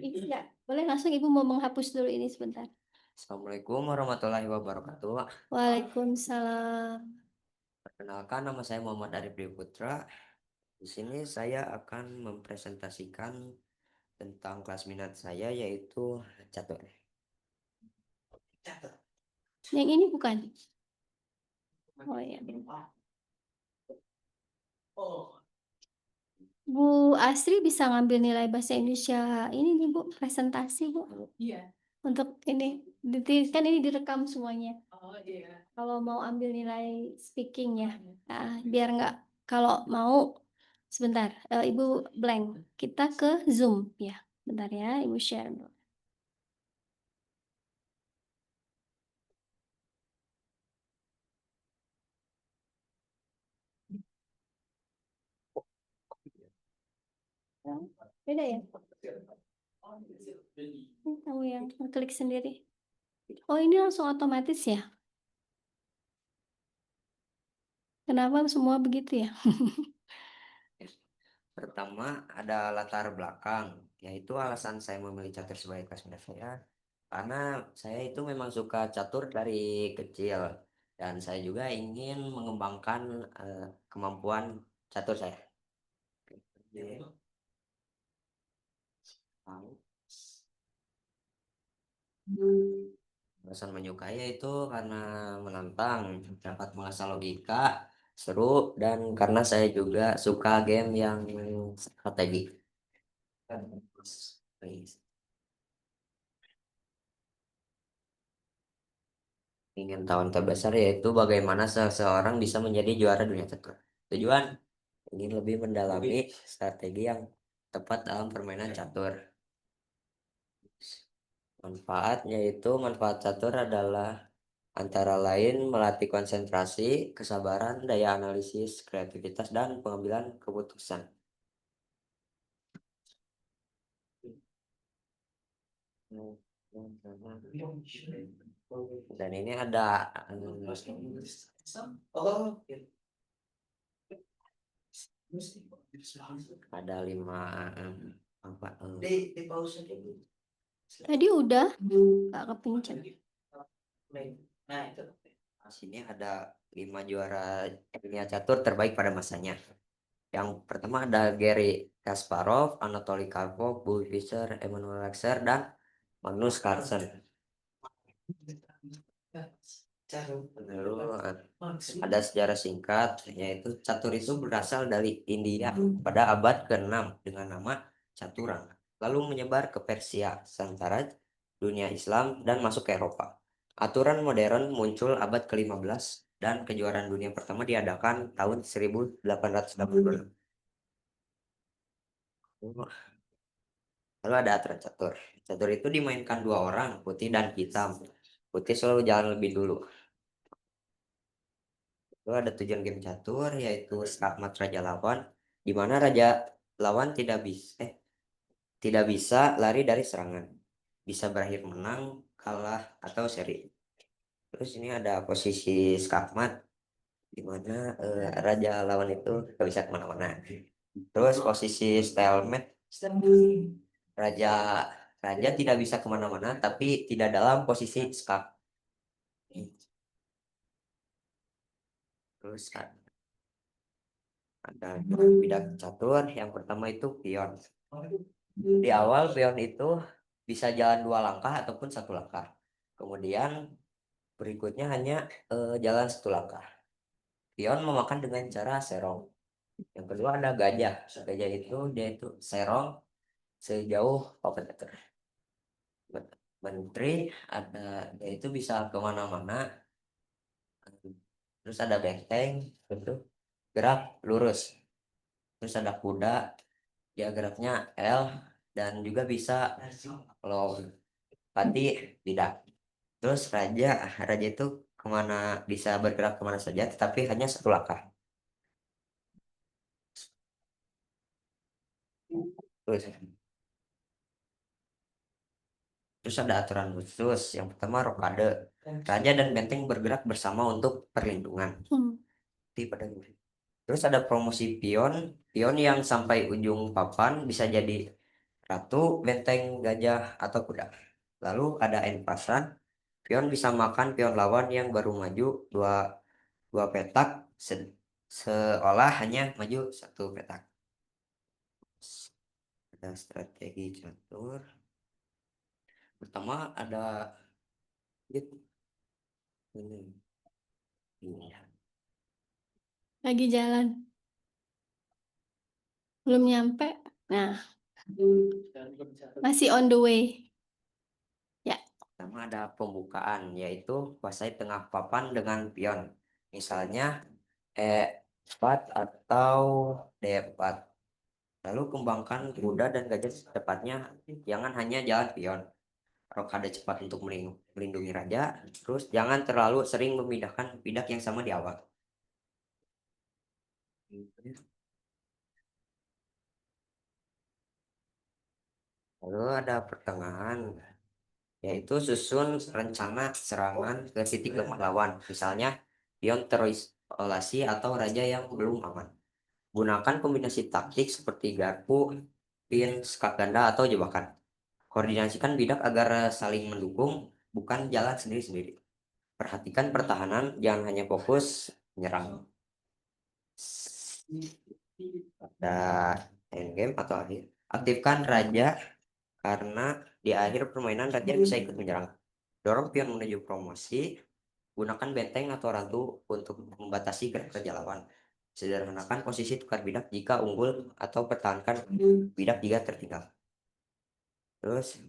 Iya, boleh langsung Ibu mau menghapus dulu ini sebentar. Assalamualaikum warahmatullahi wabarakatuh. Waalaikumsalam. Perkenalkan, nama saya Muhammad Arif Dwi Putra. Di sini saya akan mempresentasikan tentang kelas minat saya, yaitu catur. Yang ini bukan? Oh iya. Bu Asri bisa ngambil nilai bahasa Indonesia ini nih Bu, presentasi Bu. Iya. Untuk ini, kan ini direkam semuanya. Oh iya. Kalau mau ambil nilai speakingnya, biar nggak, kalau mau sebentar, Ibu blank, kita ke Zoom ya, bentar ya, Ibu share dulu. Beda ya? Ini kamu yang klik sendiri. Oh ini langsung otomatis ya? Kenapa semua begitu ya? Pertama, ada latar belakang, yaitu alasan saya memilih catur sebagai kelas minat saya. Karena saya itu memang suka catur dari kecil, dan saya juga ingin mengembangkan kemampuan catur saya. Jadi, alasan menyukai itu karena menantang, dapat mengasah logika, seru, dan karena saya juga suka game yang strategi. Ingin tahun terbesar yaitu bagaimana seseorang bisa menjadi juara dunia catur. Tujuan ingin lebih mendalami strategi yang tepat dalam permainan catur. Manfaatnya itu, manfaat catur adalah antara lain melatih konsentrasi, kesabaran, daya analisis, kreativitas, dan pengambilan keputusan. Dan ini ada ada 5 apa Tadi udah, nggak kepencet. sini ada 5 juara dunia catur terbaik pada masanya. Yang pertama ada Gary Kasparov, Anatoly Karpov, Bobby Fischer, Emmanuel Laxer, dan Magnus Carlsen. Lalu ada sejarah singkat, yaitu catur itu berasal dari India pada abad ke-6 dengan nama Caturang, lalu menyebar ke Persia, sementara dunia Islam, dan masuk ke Eropa. Aturan modern muncul abad ke-15 dan kejuaraan dunia pertama diadakan tahun 1880. Lalu ada aturan catur. Catur itu dimainkan 2 orang, putih dan hitam. Putih selalu jalan lebih dulu. Lalu ada tujuan game catur, yaitu skakmat raja lawan, di mana raja lawan tidak bisa lari dari serangan, bisa berakhir menang, kalah, atau seri. Terus ini ada posisi skakmat, di mana raja lawan itu nggak bisa kemana-mana. Terus posisi stalemate, raja raja tidak bisa kemana-mana, tapi tidak dalam posisi skak. Terus ada bidang catur. Yang pertama itu pion. Di awal pion itu bisa jalan 2 langkah ataupun 1 langkah. Kemudian berikutnya hanya jalan 1 langkah. Pion memakan dengan cara serong. Yang kedua ada gajah. Gajah itu dia itu serong sejauh papan meter. Menteri ada, dia itu bisa kemana-mana. Terus ada benteng, itu gerak lurus. Terus ada kuda, dia geraknya L, dan juga bisa kalau pati tidak. Terus raja, raja itu kemana, bisa bergerak kemana saja, tetapi hanya 1 langkah. Terus, Terus ada aturan khusus. Yang pertama rokade. Raja dan benteng bergerak bersama untuk perlindungan. Pada Terus ada promosi pion. Pion yang sampai ujung papan bisa jadi ratu, benteng, gajah, atau kuda. Lalu ada enpasan. Pion bisa makan pion lawan yang baru maju dua dua petak seolah hanya maju satu petak. Ada strategi catur. Pertama ada ini. Lagi jalan. Belum nyampe. Nah, masih on the way. Ya. Pertama ada pembukaan, yaitu kuasai tengah papan dengan pion. Misalnya E4 atau D4. Lalu kembangkan kuda dan gajah secepatnya, jangan hanya jalan pion. Rokade cepat untuk melindungi raja, terus jangan terlalu sering memindahkan bidak yang sama di awal. Lalu ada pertengahan, yaitu susun rencana serangan ke titik lemah lawan. Misalnya, pion terisolasi atau raja yang belum aman. Gunakan kombinasi taktik seperti garpu, pin, skak ganda, atau jebakan. Koordinasikan bidak agar saling mendukung, bukan jalan sendiri-sendiri. Perhatikan pertahanan, jangan hanya fokus menyerang. Pada endgame atau akhir, aktifkan raja karena di akhir permainan raja bisa ikut menyerang. Dorong pion menuju promosi, gunakan benteng atau ratu untuk membatasi gerak raja lawan. Sederhanakan posisi tukar bidak jika unggul atau pertahankan bidak jika tertinggal. Terus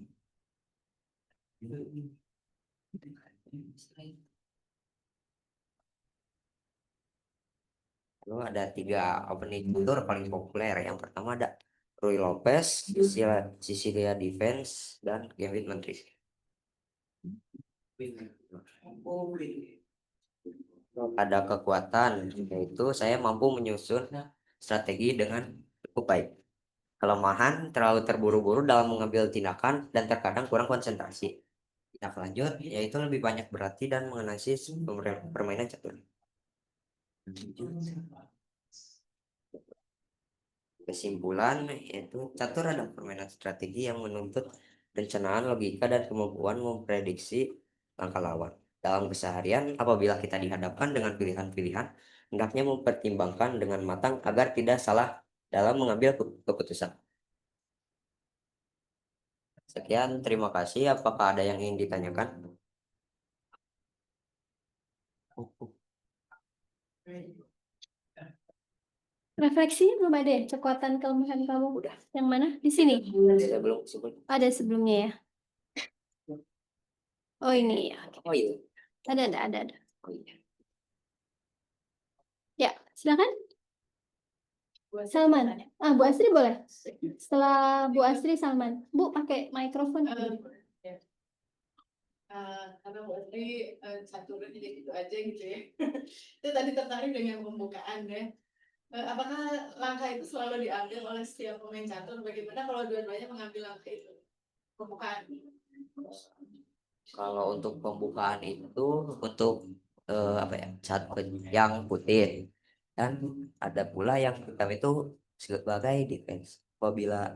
lalu ada 3 opening tour paling populer. Yang pertama ada Rui Lopez, Sicilia Defense, dan Gambit Menteri. Ada kekuatan, yaitu saya mampu menyusun strategi dengan cukup baik. Kelemahan, terlalu terburu-buru dalam mengambil tindakan dan terkadang kurang konsentrasi. Tindak lanjut, yaitu lebih banyak berarti dan mengenai permainan catur. Kesimpulan, yaitu catur adalah permainan strategi yang menuntut perencanaan logika dan kemampuan memprediksi langkah lawan. Dalam keseharian, apabila kita dihadapkan dengan pilihan-pilihan, hendaknya mempertimbangkan dengan matang agar tidak salah dalam mengambil keputusan. Sekian, terima kasih. Apakah ada yang ingin ditanyakan? Refleksinya belum ada ya? Kekuatan kelemahan kamu udah. Yang mana? Di sini. Belum sebut. Ada sebelumnya ya. Oh ini ya. Oh iya. Ada. Oh, iya. Ya, silakan. Salman. Bu Astri boleh. Setelah Bu Astri, Salman. Bu pakai mikrofon. Karena Bu Astri caturnya jadi gitu aja gitu ya. Itu tadi tertarik dengan pembukaan ya. Apakah langkah itu selalu diambil oleh setiap pemain catur? Bagaimana kalau dua-duanya mengambil langkah itu? Pembukaan. Kalau untuk pembukaan itu untuk apa ya, catur yang putih, dan ada pula yang hitam itu sebagai defense. Apabila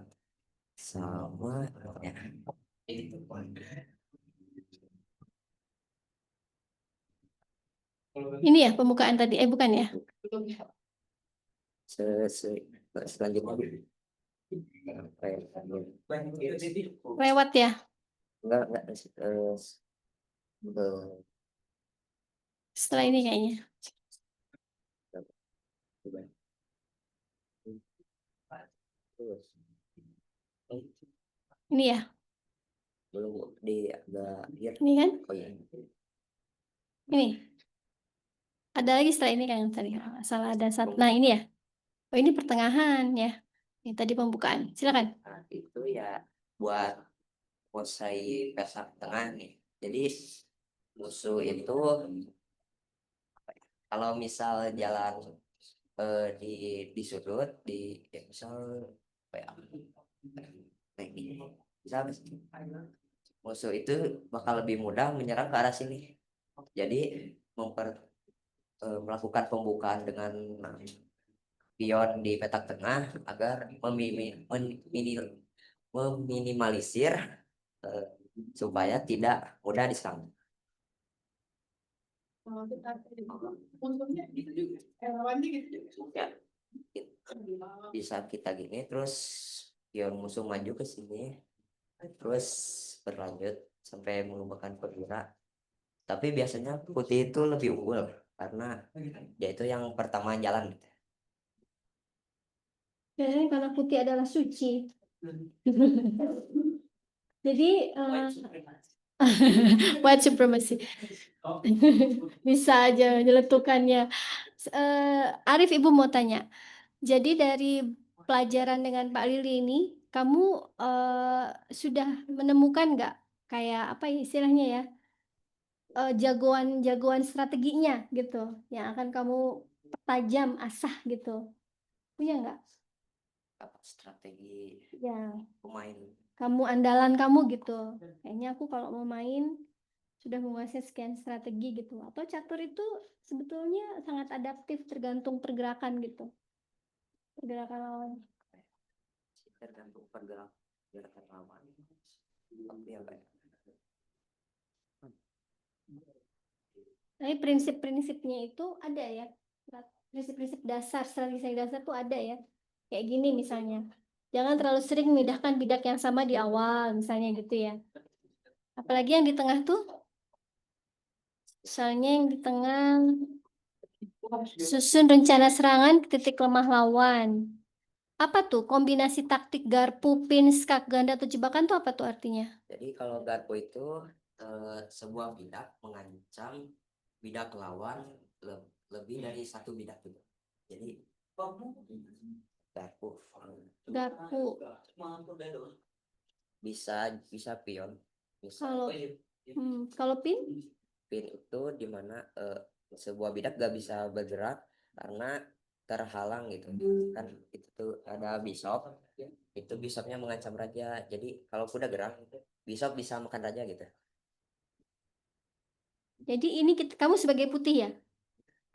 sama ya, Ini ya pembukaan tadi. Bukan ya? selanjutnya Lewat ya. enggak Setelah ini kayaknya. Ini ya. belum di agak Ini kan? oh iya. Ini. Ada lagi setelah ini kan yang tadi. Salah ada satu. Nah ini ya. Oh ini pertengahan ya. Ini tadi pembukaan. Silakan. Nah, itu ya buat menguasai pesak tengah nih. Jadi musuh itu kalau misal jalan di sudut ya misal apa ya, nah, ini misal musuh itu bakal lebih mudah menyerang ke arah sini. Jadi melakukan pembukaan dengan pion di petak tengah agar meminimalisir eh, supaya tidak mudah diserang. Oh, tetapi untungnya gitu juga. Lawannya gitu juga. Ya, bisa kita gini terus pion musuh maju ke sini terus berlanjut sampai mengubahkan perwira. Tapi biasanya putih itu lebih unggul karena dia itu yang pertama jalan gitu. Biasanya karena putih adalah suci. Jadi white supremacy. Bisa aja nyeletukannya. Arif, Ibu mau tanya. Jadi dari pelajaran dengan Pak Lili ini, kamu sudah menemukan nggak kayak apa ya istilahnya ya, jagoan-jagoan strateginya gitu, yang akan kamu pertajam asah gitu, punya nggak? Apa strategi Ya, pemain? kamu andalan kamu gitu. Kayaknya aku kalau mau main sudah menguasai sekian strategi gitu. Atau catur itu sebetulnya sangat adaptif tergantung pergerakan gitu, pergerakan lawan. Tergantung pergerakan lawan. Tapi apa ya? Tapi prinsip-prinsipnya itu ada ya. Prinsip-prinsip dasar, strategi dasar tuh ada ya. Kayak gini misalnya. Jangan terlalu sering memindahkan bidak yang sama di awal, misalnya gitu ya. Apalagi yang di tengah tuh, misalnya yang di tengah, susun rencana serangan ke titik lemah lawan. Apa tuh kombinasi taktik garpu, pin, skak ganda atau jebakan tuh apa tuh artinya? Jadi kalau garpu itu sebuah bidak mengancam bidak lawan lebih dari satu bidak juga. Jadi garpu Garpu. bisa pion, bisa Kalau pin? pin itu dimana sebuah bidak gak bisa bergerak karena terhalang gitu kan. Itu tuh ada bishop, itu bishopnya mengancam raja, jadi kalau kuda gerak bishop bisa makan raja gitu. Jadi ini kamu sebagai putih ya?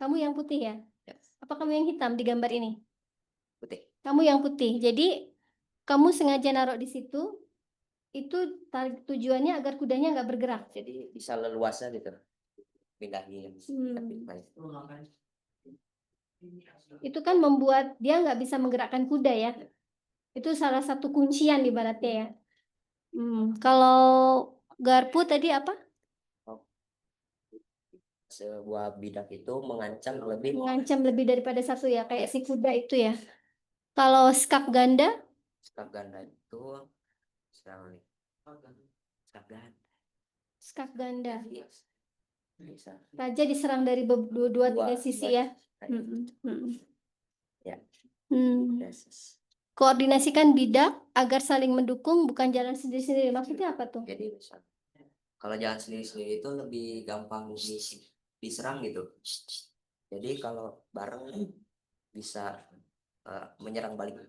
Kamu yang putih ya? Ya, Apa kamu yang hitam di gambar ini? putih. Kamu yang putih. Jadi kamu sengaja naruh di situ, itu tujuannya agar kudanya nggak bergerak. Jadi bisa leluasa gitu pindahin. Itu kan membuat dia nggak bisa menggerakkan kuda ya. Itu salah satu kuncian ibaratnya ya. Kalau garpu tadi apa? Sebuah bidak itu Mengancam lebih daripada satu ya, kayak si kuda itu ya. Kalau skak ganda? skak ganda itu serang nih. Skak ganda Skak ganda. bisa Raja diserang dari dua tiga sisi ya. Ya. Koordinasikan bidak agar saling mendukung, bukan jalan sendiri-sendiri. Maksudnya apa tuh? Jadi misalnya kalau jalan sendiri-sendiri itu lebih gampang diserang gitu. Jadi kalau bareng bisa menyerang balik.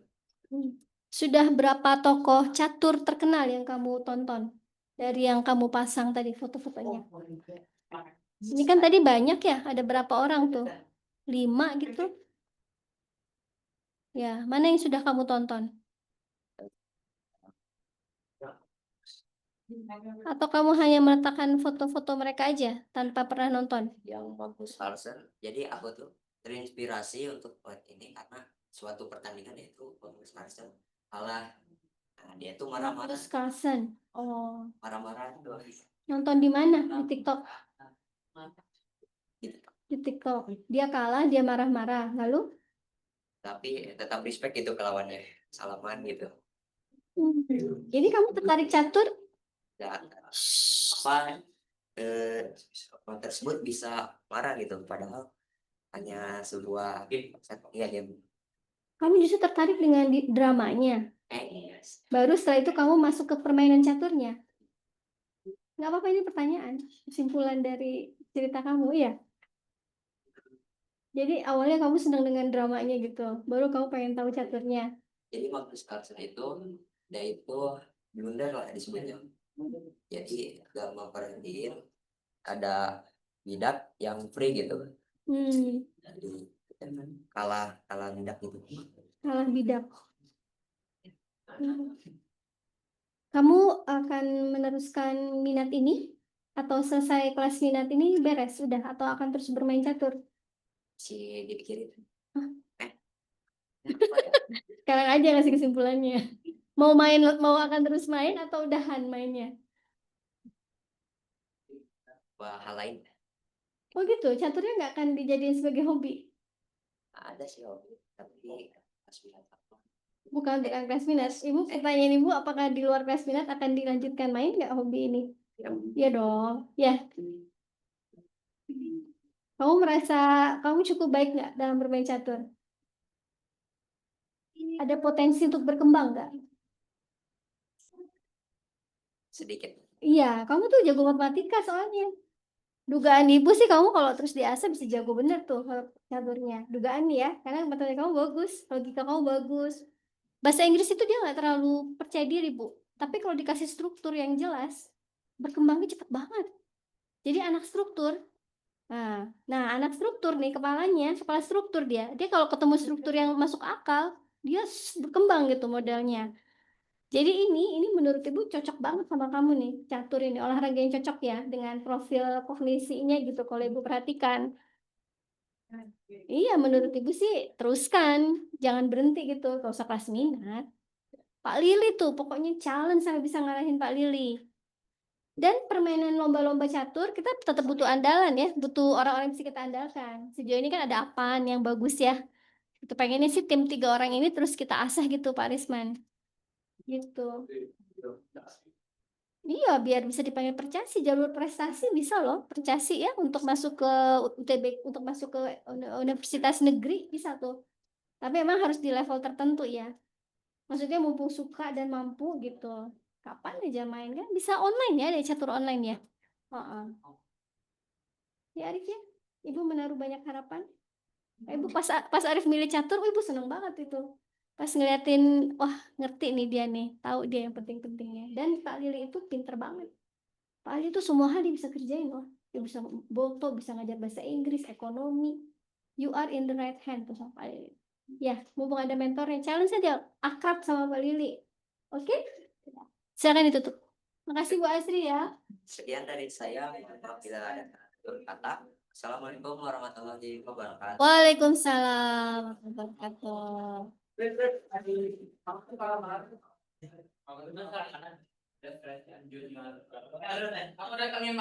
Sudah berapa tokoh catur terkenal yang kamu tonton? Dari yang kamu pasang tadi foto-fotonya. Ini kan tadi banyak ya, ada berapa orang tuh? 5 gitu. Ya, mana yang sudah kamu tonton? Atau kamu hanya meletakkan foto-foto mereka aja tanpa pernah nonton? Yang Magnus Carlsen. Jadi aku tuh terinspirasi untuk buat ini karena suatu pertandingan itu Magnus Carlsen kalah. Nah, dia tuh marah-marah. Magnus Carlsen. Oh. Marah-marah tuh. Nonton di mana? Di TikTok. Di TikTok. Dia kalah, dia marah-marah. Lalu? Tapi tetap respect gitu ke lawannya. Salaman gitu. Jadi kamu tertarik catur? Ya, apa orang tersebut bisa marah gitu padahal hanya sebuah ya dia. Kamu justru tertarik dengan dramanya. Baru setelah itu kamu masuk ke permainan caturnya. Nggak apa-apa, ini pertanyaan. Kesimpulan dari cerita kamu ya. Jadi awalnya kamu senang dengan dramanya gitu. Baru kamu pengen tahu caturnya. Jadi Magnus Carlsen itu dia itu blunder lah disebutnya. Jadi gak memperhatiin ada bidak yang free gitu. Jadi kalah bidak gitu. Kalah bidak. Kamu akan meneruskan minat ini atau selesai kelas minat ini beres sudah atau akan terus bermain catur? Si dipikirin. Hah? Eh, Sekarang aja kasih kesimpulannya. Mau akan terus main atau udahan mainnya? Wah, hal lain Oh gitu, caturnya nggak akan dijadiin sebagai hobi? ada sih hobi, tapi pas minat apa? Bukan kelas minat. Ibu, pertanyaan ibu, apakah di luar kelas minat akan dilanjutkan main nggak hobi ini? Ya dong. Ya, kamu merasa kamu cukup baik nggak dalam bermain catur? Ada potensi untuk berkembang nggak? Sedikit. Iya, kamu tuh jago matematika soalnya. Dugaan ibu sih kamu kalau terus diasah bisa jago bener tuh kalau caturnya. Dugaan nih ya, karena matematika kamu bagus, logika kamu bagus. Bahasa Inggris itu dia nggak terlalu percaya diri, Bu. Tapi kalau dikasih struktur yang jelas, berkembangnya cepet banget. Jadi anak struktur. Nah, anak struktur nih kepala struktur dia. Dia kalau ketemu struktur yang masuk akal, dia berkembang gitu modelnya. Jadi ini menurut ibu cocok banget sama kamu nih, catur ini olahraga yang cocok ya dengan profil kognisinya gitu kalau ibu perhatikan. Iya, menurut ibu sih teruskan, jangan berhenti gitu, gak usah kelas minat. Pak Lili tuh pokoknya challenge sampai bisa ngalahin Pak Lili. Dan permainan lomba-lomba catur kita tetap butuh andalan ya, butuh orang-orang yang bisa kita andalkan. Sejauh ini kan ada Apaan yang bagus ya. Itu pengennya sih tim 3 orang ini terus kita asah gitu Pak Risman. Gitu. Iya, biar bisa dipanggil Percasi, jalur prestasi bisa loh, Percasi ya untuk masuk ke UTB, untuk masuk ke universitas negeri bisa tuh. Tapi emang harus di level tertentu ya. Maksudnya mumpung suka dan mampu gitu. Kapan aja main kan? Bisa online ya, ada catur online ya. Heeh. Ya Arif ya, Ibu menaruh banyak harapan. Ibu pas Arif milih catur, Ibu seneng banget itu. Pas ngeliatin, wah ngerti nih dia nih, tahu dia yang penting-pentingnya. Dan Pak Lili itu pinter banget. Pak Ali itu semua hal dia bisa kerjain loh. Dia bisa boto, bisa ngajar bahasa Inggris, ekonomi. You are in the right hand tuh sama Pak Lili. Ya, mumpung ada mentornya, challenge saja akrab sama Pak Lili. Oke? Silakan ditutup. Makasih Bu Asri ya. Sekian dari saya, bila ada kata. Assalamualaikum warahmatullahi wabarakatuh. Waalaikumsalam warahmatullahi wabarakatuh.